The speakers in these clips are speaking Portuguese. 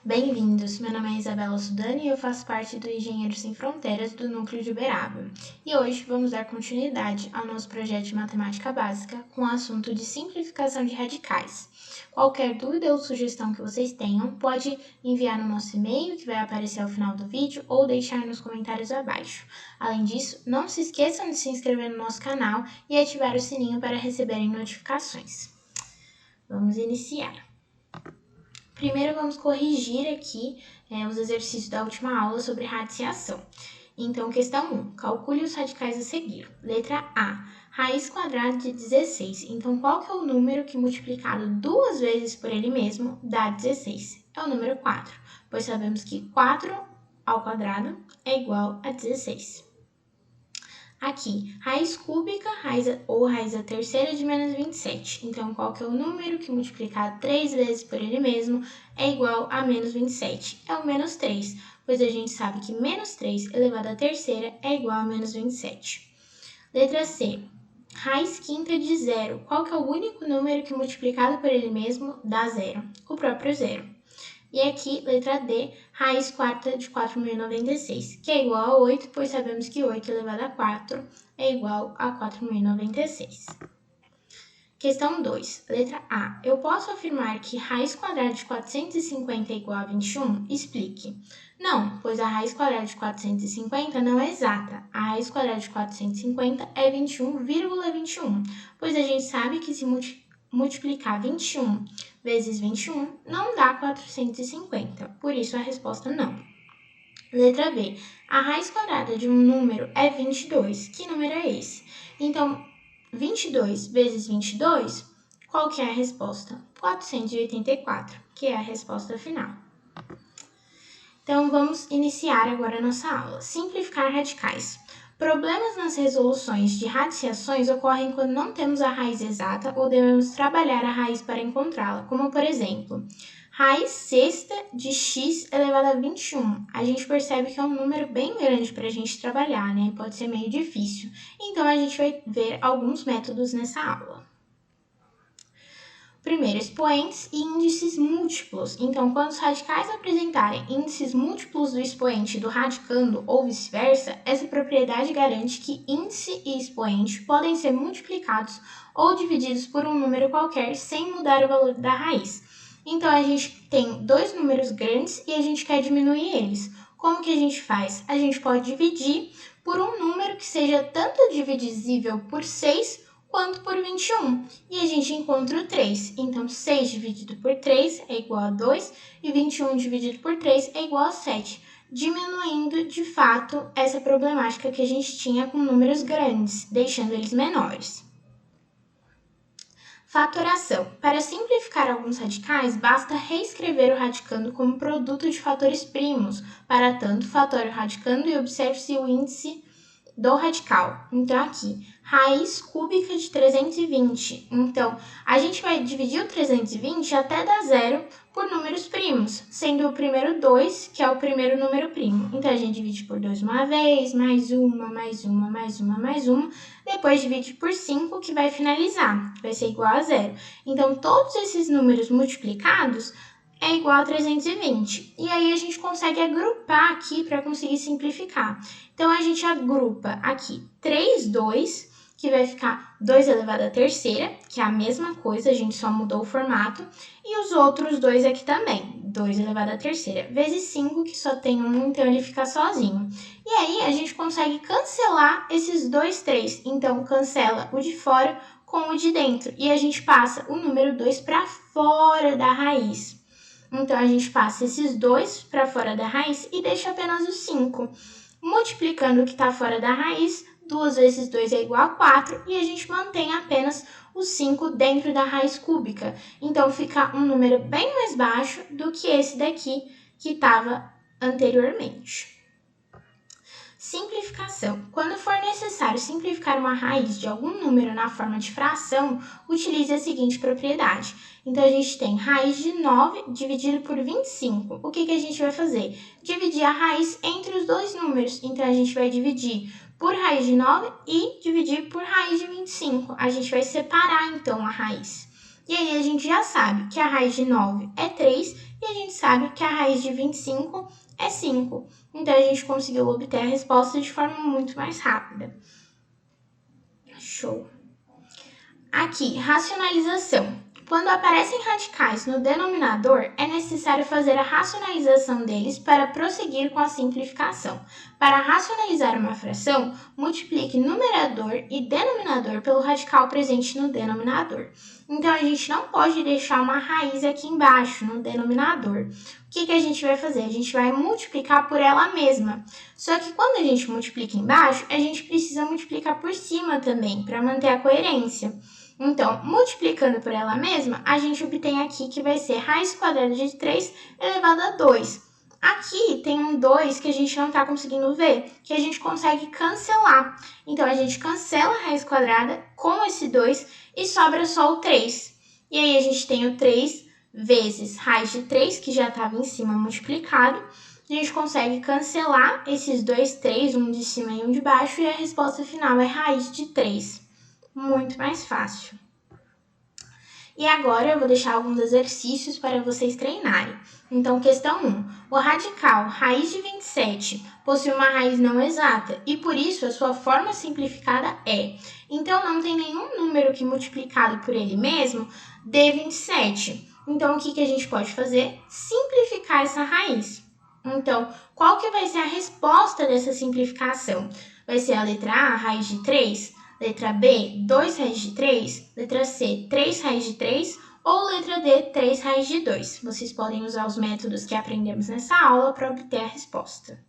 Bem-vindos, meu nome é Isabela Sudani e eu faço parte do Engenheiros Sem Fronteiras do Núcleo de Uberaba. E hoje vamos dar continuidade ao nosso projeto de Matemática Básica com o assunto de simplificação de radicais. Qualquer dúvida ou sugestão que vocês tenham, pode enviar no nosso e-mail que vai aparecer ao final do vídeo ou deixar nos comentários abaixo. Além disso, não se esqueçam de se inscrever no nosso canal e ativar o sininho para receberem notificações. Vamos iniciar. Primeiro, vamos corrigir aqui os exercícios da última aula sobre radiciação. Então, questão 1. Calcule os radicais a seguir. Letra A. Raiz quadrada de 16. Então, qual que é o número que multiplicado duas vezes por ele mesmo dá 16? É o número 4, pois sabemos que 4 ao quadrado é igual a 16. Aqui, raiz cúbica ou raiz a terceira de menos 27. Então, qual que é o número que multiplicado 3 vezes por ele mesmo é igual a menos 27? É o menos 3, pois a gente sabe que menos 3 elevado à terceira é igual a menos 27. Letra C. Raiz quinta de zero. Qual que é o único número que multiplicado por ele mesmo dá zero? O próprio zero. E aqui, letra D, raiz quarta de 4.096, que é igual a 8, pois sabemos que 8 elevado a 4 é igual a 4.096. Questão 2, letra A. Eu posso afirmar que raiz quadrada de 450 é igual a 21? Explique. Não, pois a raiz quadrada de 450 não é exata. A raiz quadrada de 450 é 21,21, pois a gente sabe que se multiplicar 21 vezes 21 não dá 450, por isso a resposta não. Letra B. A raiz quadrada de um número é 22. Que número é esse? Então, 22 vezes 22, qual que é a resposta? 484, que é a resposta final. Então, vamos iniciar agora a nossa aula. Simplificar radicais. Problemas nas resoluções de radiciações ocorrem quando não temos a raiz exata ou devemos trabalhar a raiz para encontrá-la, como por exemplo, raiz sexta de x elevado a 21. A gente percebe que é um número bem grande para a gente trabalhar, né? Pode ser meio difícil. Então, a gente vai ver alguns métodos nessa aula. Primeiro, expoentes e índices múltiplos. Então, quando os radicais apresentarem índices múltiplos do expoente do radicando ou vice-versa, essa propriedade garante que índice e expoente podem ser multiplicados ou divididos por um número qualquer sem mudar o valor da raiz. Então, a gente tem dois números grandes e a gente quer diminuir eles. Como que a gente faz? A gente pode dividir por um número que seja tanto divisível por 6 quanto por 21. E a gente encontra o 3. Então, 6 dividido por 3 é igual a 2 e 21 dividido por 3 é igual a 7, diminuindo, de fato, essa problemática que a gente tinha com números grandes, deixando eles menores. Fatoração. Para simplificar alguns radicais, basta reescrever o radicando como produto de fatores primos. Para tanto, fatore o radicando e observe-se o índice do radical. Então, aqui, raiz cúbica de 320. Então, a gente vai dividir o 320 até dar zero por números primos, sendo o primeiro 2, que é o primeiro número primo. Então, a gente divide por 2 uma vez, mais uma, mais uma, mais uma, mais uma. Depois, divide por 5, que vai finalizar, vai ser igual a zero. Então, todos esses números multiplicados é igual a 320. E aí, a gente consegue agrupar aqui para conseguir simplificar. Então, a gente agrupa aqui 3, 2, que vai ficar 2 elevado à terceira, que é a mesma coisa, a gente só mudou o formato. E os outros dois aqui também, 2 elevado à terceira, vezes 5, que só tem um, então ele fica sozinho. E aí, a gente consegue cancelar esses dois 3. Então, cancela o de fora com o de dentro. E a gente passa o número 2 para fora da raiz. Então, a gente passa esses 2 para fora da raiz e deixa apenas o 5. Multiplicando o que está fora da raiz, 2 vezes 2 é igual a 4 e a gente mantém apenas o 5 dentro da raiz cúbica. Então, fica um número bem mais baixo do que esse daqui que estava anteriormente. Simplificação. Quando for necessário simplificar uma raiz de algum número na forma de fração, utilize a seguinte propriedade. Então, a gente tem raiz de 9 dividido por 25. O que a gente vai fazer? Dividir a raiz entre os dois números. Então, a gente vai dividir por raiz de 9 e dividir por raiz de 25. A gente vai separar, então, a raiz. E aí, a gente já sabe que a raiz de 9 é 3 e a gente sabe que a raiz de 25 é 5. Então, a gente conseguiu obter a resposta de forma muito mais rápida. Show! Aqui, racionalização. Quando aparecem radicais no denominador, é necessário fazer a racionalização deles para prosseguir com a simplificação. Para racionalizar uma fração, multiplique numerador e denominador pelo radical presente no denominador. Então, a gente não pode deixar uma raiz aqui embaixo, no denominador. O que a gente vai fazer? A gente vai multiplicar por ela mesma. Só que quando a gente multiplica embaixo, a gente precisa multiplicar por cima também, para manter a coerência. Então, multiplicando por ela mesma, a gente obtém aqui que vai ser raiz quadrada de 3 elevado a 2. Aqui tem um 2 que a gente não está conseguindo ver, que a gente consegue cancelar. Então, a gente cancela a raiz quadrada com esse 2 e sobra só o 3. E aí, a gente tem o 3 vezes raiz de 3, que já estava em cima multiplicado. A gente consegue cancelar esses dois 3, um de cima e um de baixo, e a resposta final é raiz de 3. Muito mais fácil. E agora eu vou deixar alguns exercícios para vocês treinarem. Então, questão 1. O radical raiz de 27 possui uma raiz não exata e, por isso, a sua forma simplificada é. Então, não tem nenhum número que multiplicado por ele mesmo dê 27. Então, o que a gente pode fazer? Simplificar essa raiz. Então, qual que vai ser a resposta dessa simplificação? Vai ser a letra A, raiz de 3? Letra B, 2 raiz de 3. Letra C, 3 raiz de 3. Ou letra D, 3 raiz de 2. Vocês podem usar os métodos que aprendemos nessa aula para obter a resposta.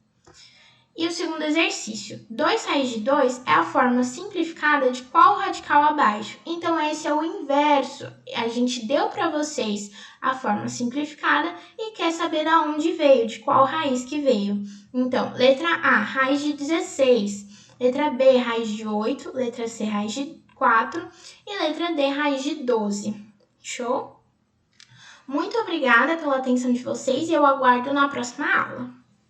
E o segundo exercício. 2 raiz de 2 é a forma simplificada de qual radical abaixo? Então, esse é o inverso. A gente deu para vocês a forma simplificada e quer saber de onde veio, de qual raiz que veio. Então, letra A, raiz de 16. Letra B, raiz de 8. Letra C, raiz de 4. E letra D, raiz de 12. Show? Muito obrigada pela atenção de vocês e eu aguardo na próxima aula.